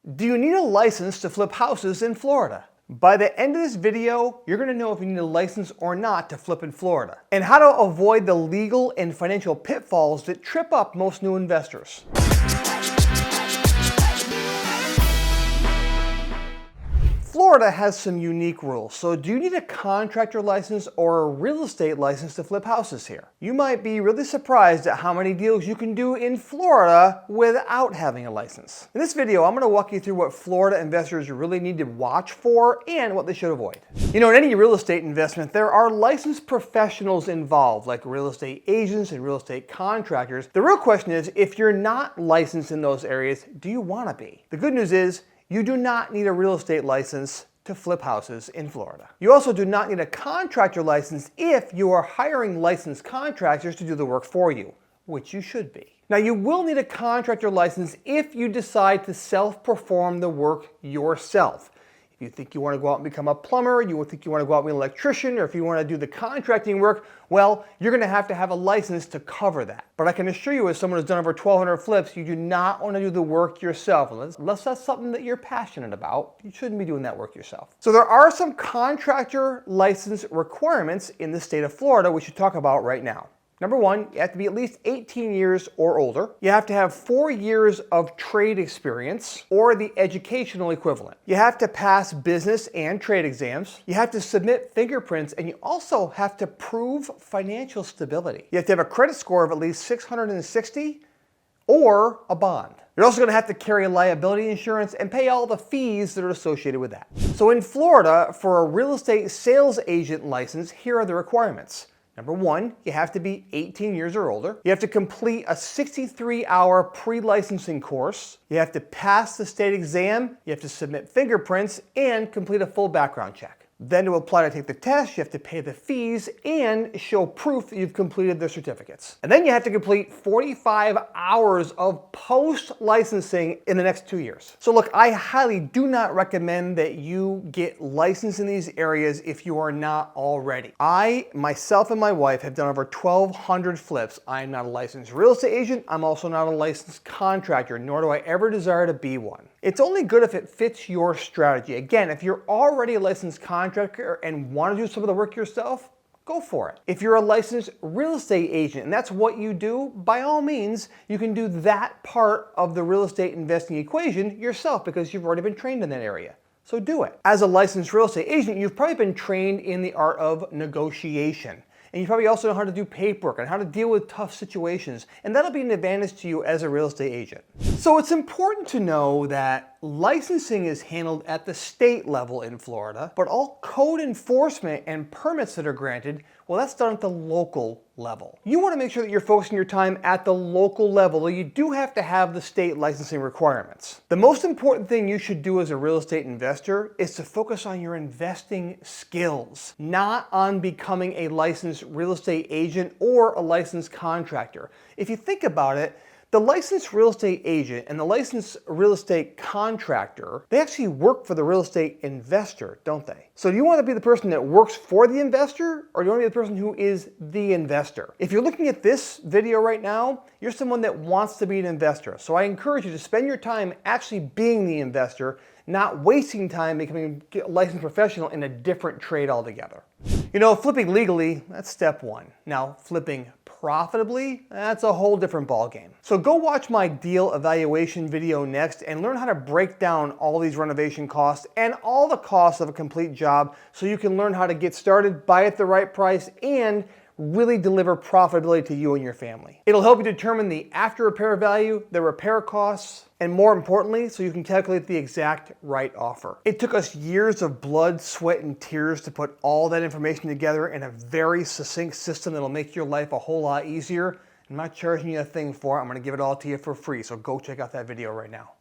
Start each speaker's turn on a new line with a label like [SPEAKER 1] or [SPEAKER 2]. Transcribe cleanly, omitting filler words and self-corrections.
[SPEAKER 1] Do you need a license to flip houses in Florida? By the end of this video, you're going to know if you need a license or not to flip in Florida, and how to avoid the legal and financial pitfalls that trip up most new investors. Florida has some unique rules, so do you need a contractor license or a real estate license to flip houses here? You might be really surprised at how many deals you can do in Florida without having a license. In this video, I'm going to walk you through what Florida investors really need to watch for and what they should avoid. You know, in any real estate investment, there are licensed professionals involved, like real estate agents and real estate contractors. The real question is, if you're not licensed in those areas, do you want to be? The good news is, you do not need a real estate license to flip houses in Florida. You also do not need a contractor license if you are hiring licensed contractors to do the work for you, which you should be. Now, you will need a contractor license if you decide to self-perform the work yourself. If you think you want to go out and become a plumber, you think you want to go out and be an electrician, or if you want to do the contracting work, well, you're going to have a license to cover that. But I can assure you, as someone who's done over 1,200 flips, you do not want to do the work yourself. Unless that's something that you're passionate about, you shouldn't be doing that work yourself. So there are some contractor license requirements in the state of Florida we should talk about right now. Number one, you have to be at least 18 years or older. You have to have 4 years of trade experience or the educational equivalent. You have to pass business and trade exams. You have to submit fingerprints, and you also have to prove financial stability. You have to have a credit score of at least 660 or a bond. You're also going to have to carry liability insurance and pay all the fees that are associated with that. So in Florida, for a real estate sales agent license, here are the requirements. Number one, you have to be 18 years or older. You have to complete a 63-hour pre-licensing course. You have to pass the state exam. You have to submit fingerprints and complete a full background check. Then to apply to take the test, you have to pay the fees and show proof that you've completed the certificates. And then you have to complete 45 hours of post-licensing in the next 2 years. So look, I highly do not recommend that you get licensed in these areas if you are not already. I, myself and my wife have done over 1,200 flips. I am not a licensed real estate agent. I'm also not a licensed contractor, nor do I ever desire to be one. It's only good if it fits your strategy. Again, if you're already a licensed contractor and want to do some of the work yourself, go for it. If you're a licensed real estate agent and that's what you do, by all means, you can do that part of the real estate investing equation yourself because you've already been trained in that area. So do it. As a licensed real estate agent, you've probably been trained in the art of negotiation. And you probably also know how to do paperwork and how to deal with tough situations. And that'll be an advantage to you as a real estate agent. So it's important to know that licensing is handled at the state level in Florida, but all code enforcement and permits that are granted, well, that's done at the local level. You want to make sure that you're focusing your time at the local level, though you do have to have the state licensing requirements. The most important thing you should do as a real estate investor is to focus on your investing skills, not on becoming a licensed real estate agent or a licensed contractor. If you think about it, the licensed real estate agent and the licensed real estate contractor, they actually work for the real estate investor, don't they? So do you want to be the person that works for the investor, or do you want to be the person who is the investor? If you're looking at this video right now, you're someone that wants to be an investor. So I encourage you to spend your time actually being the investor, not wasting time becoming a licensed professional in a different trade altogether. You know, flipping legally, that's step one. Now, flipping profitably, that's a whole different ballgame. So go watch my deal evaluation video next and learn how to break down all these renovation costs and all the costs of a complete job so you can learn how to get started, buy at the right price, and really deliver profitability to you and your family. It'll help you determine the after repair value, the repair costs, and more importantly, so you can calculate the exact right offer. It took us years of blood, sweat, and tears to put all that information together in a very succinct system that'll make your life a whole lot easier. I'm not charging you a thing for it. I'm going to give it all to you for free, so go check out that video right now.